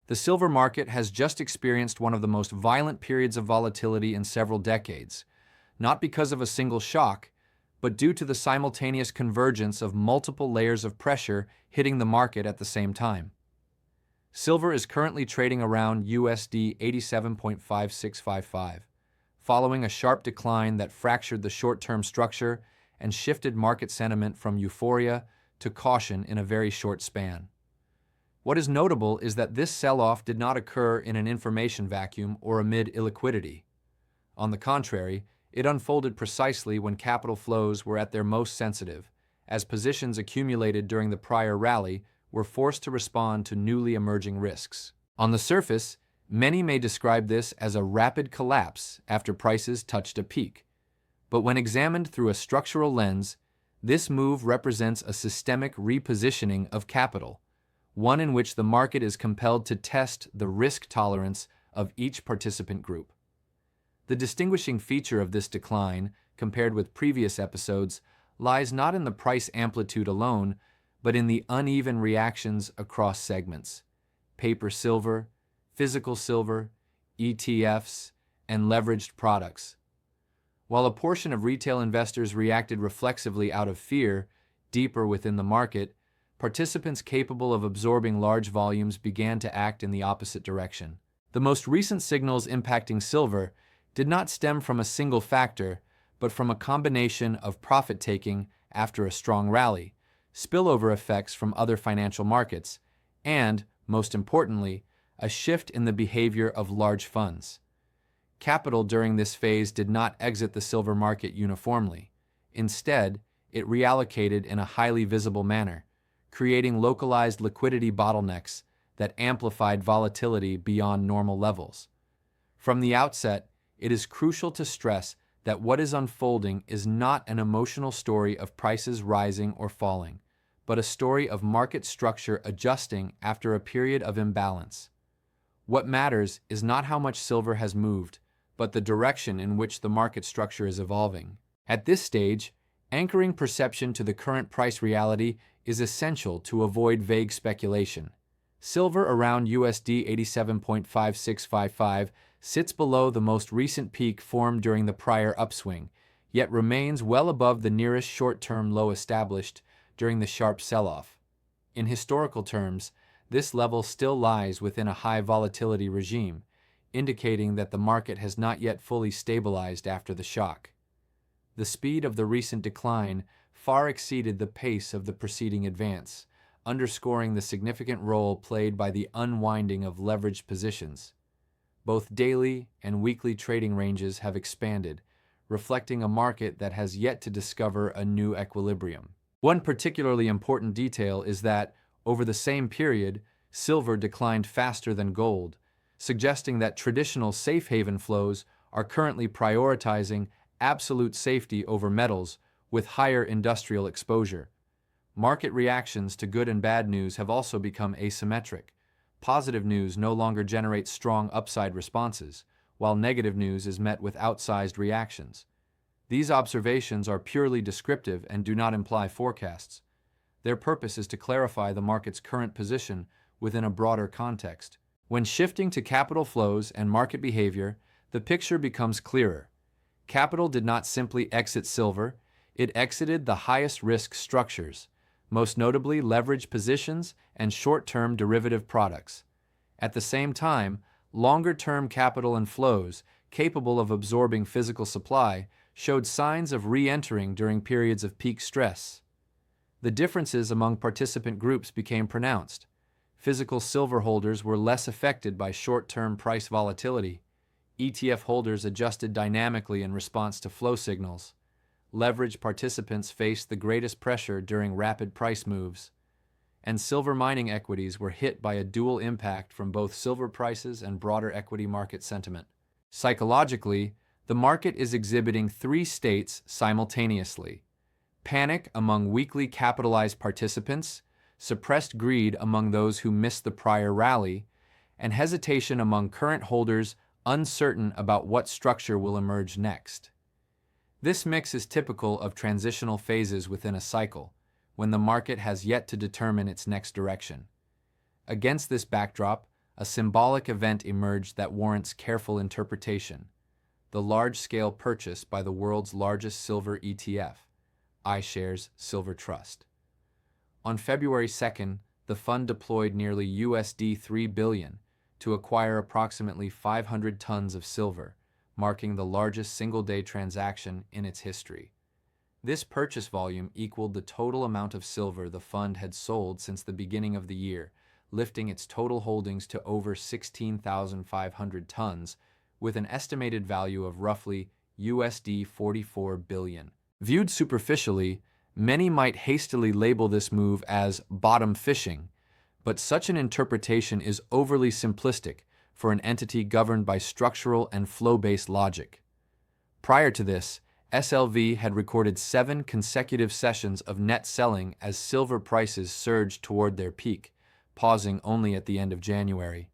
The silver market has just experienced one of the most violent periods of volatility in several decades, not because of a single shock, but due to the simultaneous convergence of multiple layers of pressure hitting the market at the same time. Silver is currently trading around USD 87.5655, following a sharp decline that fractured the short-term structure and shifted market sentiment from euphoria to caution in a very short span. What is notable is that this sell-off did not occur in an information vacuum or amid illiquidity. On the contrary, it unfolded precisely when capital flows were at their most sensitive, as positions accumulated during the prior rally were forced to respond to newly emerging risks. On the surface, many may describe this as a rapid collapse after prices touched a peak. But when examined through a structural lens, this move represents a systemic repositioning of capital, one in which the market is compelled to test the risk tolerance of each participant group. The distinguishing feature of this decline, compared with previous episodes, lies not in the price amplitude alone, but in the uneven reactions across segments: paper silver, physical silver, ETFs, and leveraged products. While a portion of retail investors reacted reflexively out of fear, deeper within the market, participants capable of absorbing large volumes began to act in the opposite direction. The most recent signals impacting silver did not stem from a single factor, but from a combination of profit-taking after a strong rally, spillover effects from other financial markets, and, most importantly, a shift in the behavior of large funds. Capital during this phase did not exit the silver market uniformly. Instead, it reallocated in a highly visible manner, creating localized liquidity bottlenecks that amplified volatility beyond normal levels. From the outset, it is crucial to stress that what is unfolding is not an emotional story of prices rising or falling, but a story of market structure adjusting after a period of imbalance. What matters is not how much silver has moved, but the direction in which the market structure is evolving. At this stage, anchoring perception to the current price reality is essential to avoid vague speculation. Silver around USD 87.5655 sits below the most recent peak formed during the prior upswing, yet remains well above the nearest short-term low established during the sharp sell-off. In historical terms, this level still lies within a high volatility regime, indicating that the market has not yet fully stabilized after the shock. The speed of the recent decline far exceeded the pace of the preceding advance, underscoring the significant role played by the unwinding of leveraged positions. Both daily and weekly trading ranges have expanded, reflecting a market that has yet to discover a new equilibrium. One particularly important detail is that, over the same period, silver declined faster than gold, suggesting that traditional safe haven flows are currently prioritizing absolute safety over metals with higher industrial exposure. Market reactions to good and bad news have also become asymmetric. Positive news no longer generates strong upside responses, while negative news is met with outsized reactions. These observations are purely descriptive and do not imply forecasts. Their purpose is to clarify the market's current position within a broader context. When shifting to capital flows and market behavior, the picture becomes clearer. Capital did not simply exit silver, it exited the highest risk structures, most notably leveraged positions and short-term derivative products. At the same time, longer-term capital and flows, capable of absorbing physical supply, showed signs of re-entering during periods of peak stress. The differences among participant groups became pronounced. Physical silver holders were less affected by short-term price volatility. ETF holders adjusted dynamically in response to flow signals. Leveraged participants faced the greatest pressure during rapid price moves. And silver mining equities were hit by a dual impact from both silver prices and broader equity market sentiment. Psychologically, the market is exhibiting three states simultaneously: panic among weakly capitalized participants, suppressed greed among those who missed the prior rally, and hesitation among current holders uncertain about what structure will emerge next. This mix is typical of transitional phases within a cycle, when the market has yet to determine its next direction. Against this backdrop, a symbolic event emerged that warrants careful interpretation: the large-scale purchase by the world's largest silver ETF, iShares Silver Trust. On February 2nd, the fund deployed nearly $3 billion to acquire approximately 500 tons of silver, marking the largest single-day transaction in its history. This purchase volume equaled the total amount of silver the fund had sold since the beginning of the year, lifting its total holdings to over 16,500 tons, with an estimated value of roughly $44 billion. Viewed superficially, many might hastily label this move as bottom fishing, but such an interpretation is overly simplistic for an entity governed by structural and flow-based logic. Prior to this, SLV had recorded 7 consecutive sessions of net selling as silver prices surged toward their peak, pausing only at the end of January.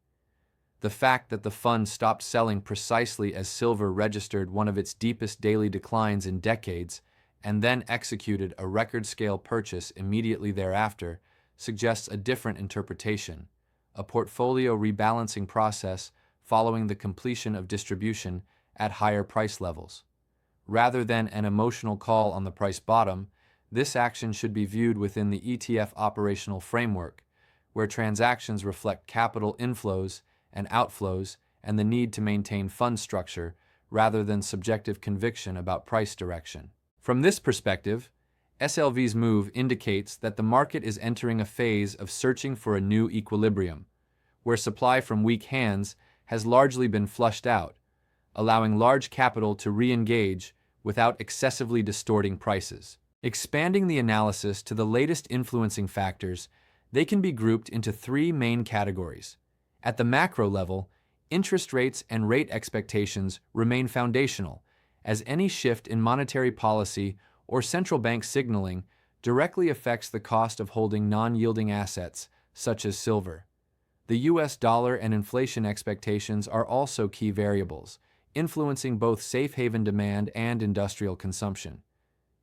The fact that the fund stopped selling precisely as silver registered one of its deepest daily declines in decades, and then executed a record-scale purchase immediately thereafter, suggests a different interpretation: a portfolio rebalancing process following the completion of distribution at higher price levels. Rather than an emotional call on the price bottom, this action should be viewed within the ETF operational framework, where transactions reflect capital inflows and outflows and the need to maintain fund structure rather than subjective conviction about price direction. From this perspective, SLV's move indicates that the market is entering a phase of searching for a new equilibrium, where supply from weak hands has largely been flushed out, allowing large capital to re-engage without excessively distorting prices. Expanding the analysis to the latest influencing factors, they can be grouped into 3 main categories. At the macro level, interest rates and rate expectations remain foundational, as any shift in monetary policy or central bank signaling directly affects the cost of holding non-yielding assets, such as silver. The US dollar and inflation expectations are also key variables, influencing both safe haven demand and industrial consumption.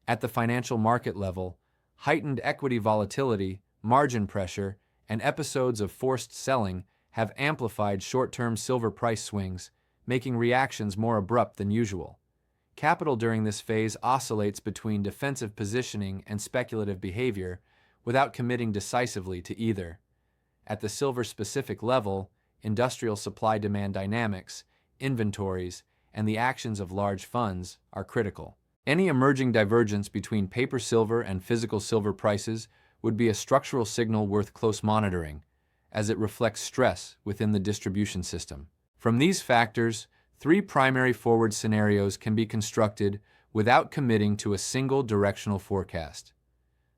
At the financial market level, heightened equity volatility, margin pressure, and episodes of forced selling have amplified short-term silver price swings, making reactions more abrupt than usual. Capital during this phase oscillates between defensive positioning and speculative behavior without committing decisively to either. At the silver-specific level, industrial supply-demand dynamics, inventories, and the actions of large funds are critical. Any emerging divergence between paper silver and physical silver prices would be a structural signal worth close monitoring, as it reflects stress within the distribution system. From these factors, 3 primary forward scenarios can be constructed without committing to a single directional forecast.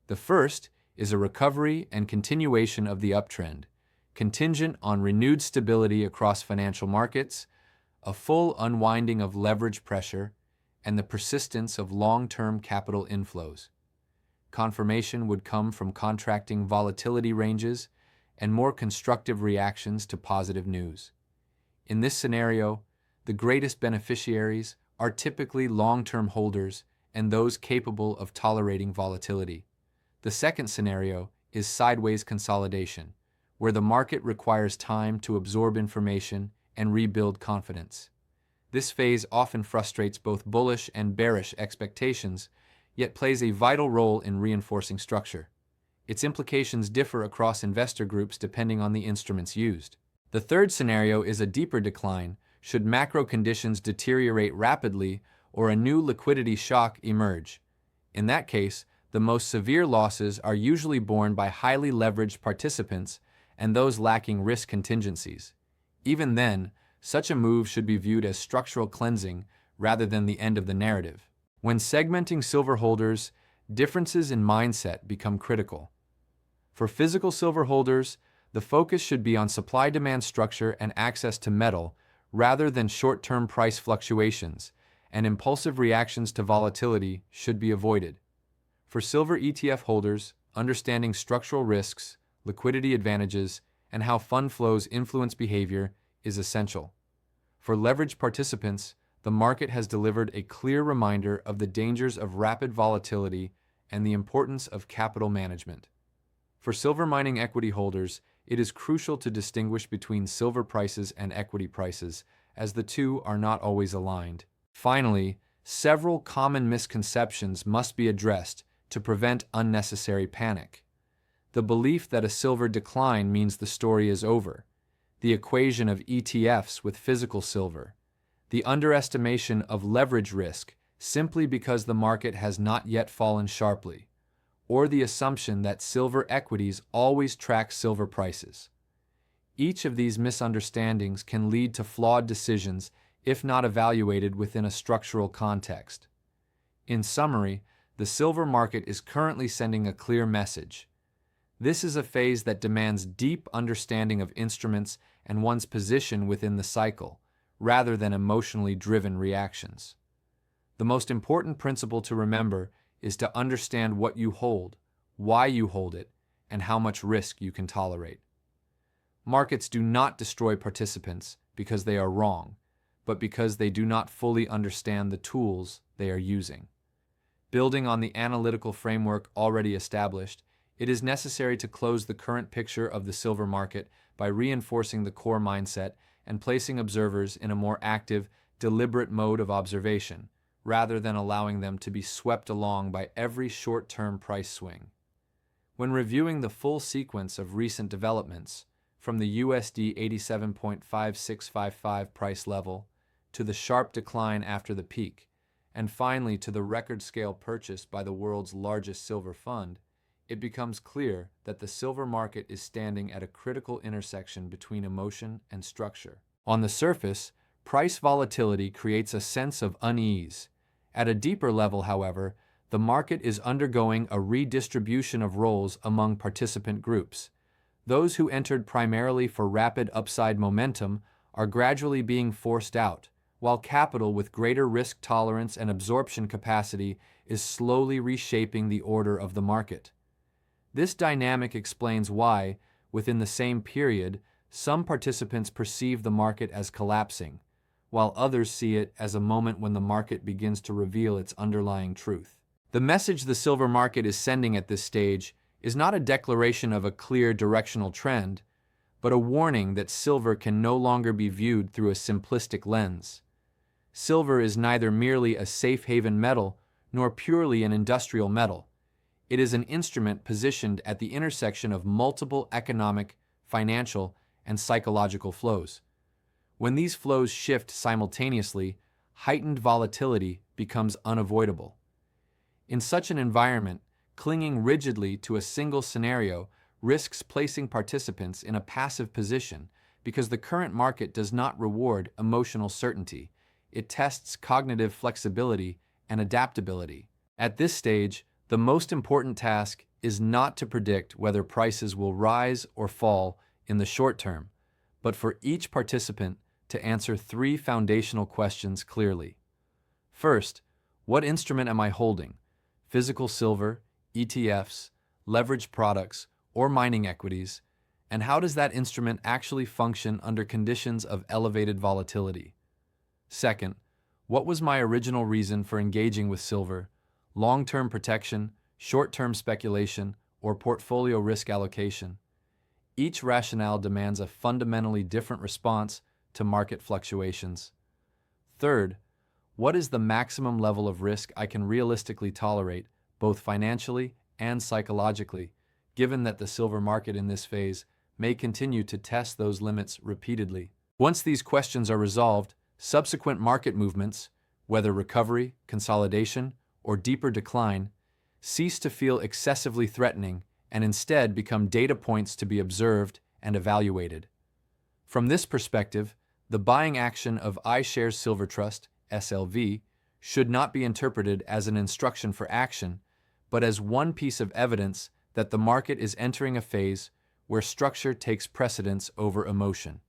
The first is a recovery and continuation of the uptrend, contingent on renewed stability across financial markets, a full unwinding of leverage pressure, and the persistence of long-term capital inflows. Confirmation would come from contracting volatility ranges and more constructive reactions to positive news. In this scenario, the greatest beneficiaries are typically long-term holders and those capable of tolerating volatility. The second scenario is sideways consolidation, where the market requires time to absorb information and rebuild confidence. This phase often frustrates both bullish and bearish expectations, yet plays a vital role in reinforcing structure. Its implications differ across investor groups depending on the instruments used. The third scenario is a deeper decline should macro conditions deteriorate rapidly or a new liquidity shock emerge. In that case, the most severe losses are usually borne by highly leveraged participants and those lacking risk contingencies. Even then, such a move should be viewed as structural cleansing rather than the end of the narrative. When segmenting silver holders, differences in mindset become critical. For physical silver holders, the focus should be on supply-demand structure and access to metal rather than short-term price fluctuations, and impulsive reactions to volatility should be avoided. For silver ETF holders, understanding structural risks, liquidity advantages, and how fund flows influence behavior is essential. For leveraged participants, the market has delivered a clear reminder of the dangers of rapid volatility and the importance of capital management. For silver mining equity holders, It is crucial to distinguish between silver prices and equity prices, as the two are not always aligned. Finally, several common misconceptions must be addressed to prevent unnecessary panic. The belief that a silver decline means the story is over, the equation of ETFs with physical silver, the underestimation of leverage risk simply because the market has not yet fallen sharply, or the assumption that silver equities always track silver prices. Each of these misunderstandings can lead to flawed decisions if not evaluated within a structural context. In summary, the silver market is currently sending a clear message. This is a phase that demands deep understanding of instruments and one's position within the cycle, rather than emotionally driven reactions. The most important principle to remember is to understand what you hold, why you hold it, and how much risk you can tolerate. Markets do not destroy participants because they are wrong, but because they do not fully understand the tools they are using. Building on the analytical framework already established, it is necessary to close the current picture of the silver market by reinforcing the core mindset and placing observers in a more active, deliberate mode of observation, rather than allowing them to be swept along by every short-term price swing. When reviewing the full sequence of recent developments, from the USD 87.5655 price level to the sharp decline after the peak, and finally to the record-scale purchase by the world's largest silver fund, it becomes clear that the silver market is standing at a critical intersection between emotion and structure. On the surface, price volatility creates a sense of unease. At a deeper level, however, the market is undergoing a redistribution of roles among participant groups. Those who entered primarily for rapid upside momentum are gradually being forced out, while capital with greater risk tolerance and absorption capacity is slowly reshaping the order of the market. This dynamic explains why, within the same period, some participants perceive the market as collapsing, while others see it as a moment when the market begins to reveal its underlying truth. The message the silver market is sending at this stage is not a declaration of a clear directional trend, but a warning that silver can no longer be viewed through a simplistic lens. Silver is neither merely a safe haven metal nor purely an industrial metal. It is an instrument positioned at the intersection of multiple economic, financial, and psychological flows. When these flows shift simultaneously, heightened volatility becomes unavoidable. In such an environment, clinging rigidly to a single scenario risks placing participants in a passive position because the current market does not reward emotional certainty. It tests cognitive flexibility and adaptability. At this stage, the most important task is not to predict whether prices will rise or fall in the short term, but for each participant to answer three foundational questions clearly. First, what instrument am I holding? Physical silver, ETFs, leveraged products, or mining equities, and how does that instrument actually function under conditions of elevated volatility? Second, what was my original reason for engaging with silver? Long-term protection, short-term speculation, or portfolio risk allocation? Each rationale demands a fundamentally different response to market fluctuations. Third, what is the maximum level of risk I can realistically tolerate, both financially and psychologically, given that the silver market in this phase may continue to test those limits repeatedly? Once these questions are resolved, subsequent market movements, whether recovery, consolidation, or deeper decline, cease to feel excessively threatening and instead become data points to be observed and evaluated. From this perspective, the buying action of iShares Silver Trust, SLV, should not be interpreted as an instruction for action, but as one piece of evidence that the market is entering a phase where structure takes precedence over emotion.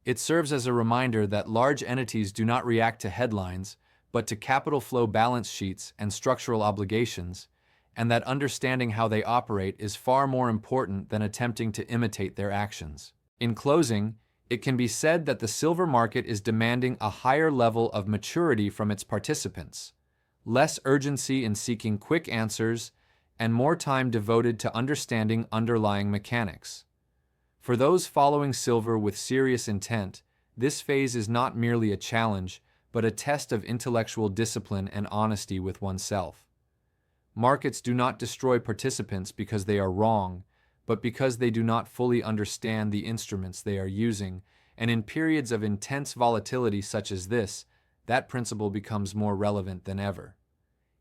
It serves as a reminder that large entities do not react to headlines, but to capital flow balance sheets and structural obligations, and that understanding how they operate is far more important than attempting to imitate their actions. In closing, it can be said that the silver market is demanding a higher level of maturity from its participants, less urgency in seeking quick answers, and more time devoted to understanding underlying mechanics. For those following silver with serious intent, this phase is not merely a challenge, but a test of intellectual discipline and honesty with oneself. Markets do not destroy participants because they are wrong, but because they do not fully understand the instruments they are using, and in periods of intense volatility such as this, that principle becomes more relevant than ever.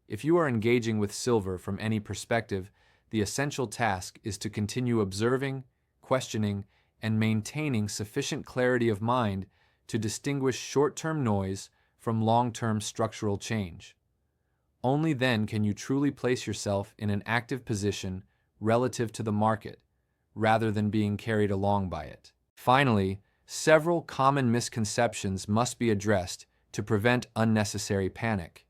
If you are engaging with silver from any perspective, the essential task is to continue observing, questioning, and maintaining sufficient clarity of mind to distinguish short-term noise from long-term structural change. Only then can you truly place yourself in an active position relative to the market, rather than being carried along by it. Finally, several common misconceptions must be addressed to prevent unnecessary panic.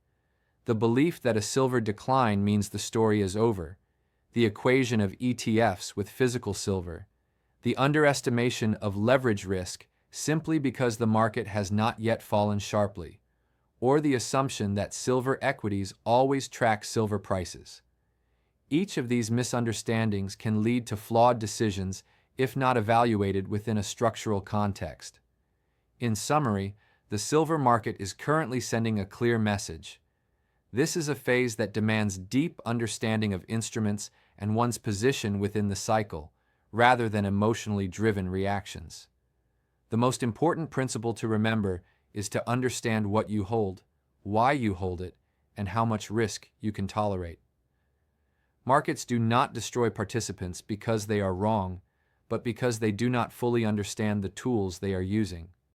The belief that a silver decline means the story is over, the equation of ETFs with physical silver, the underestimation of leverage risk simply because the market has not yet fallen sharply, or the assumption that silver equities always track silver prices. Each of these misunderstandings can lead to flawed decisions if not evaluated within a structural context. In summary, the silver market is currently sending a clear message. This is a phase that demands deep understanding of instruments and one's position within the cycle, rather than emotionally driven reactions. The most important principle to remember is to understand what you hold, why you hold it, and how much risk you can tolerate. Markets do not destroy participants because they are wrong, but because they do not fully understand the tools they are using.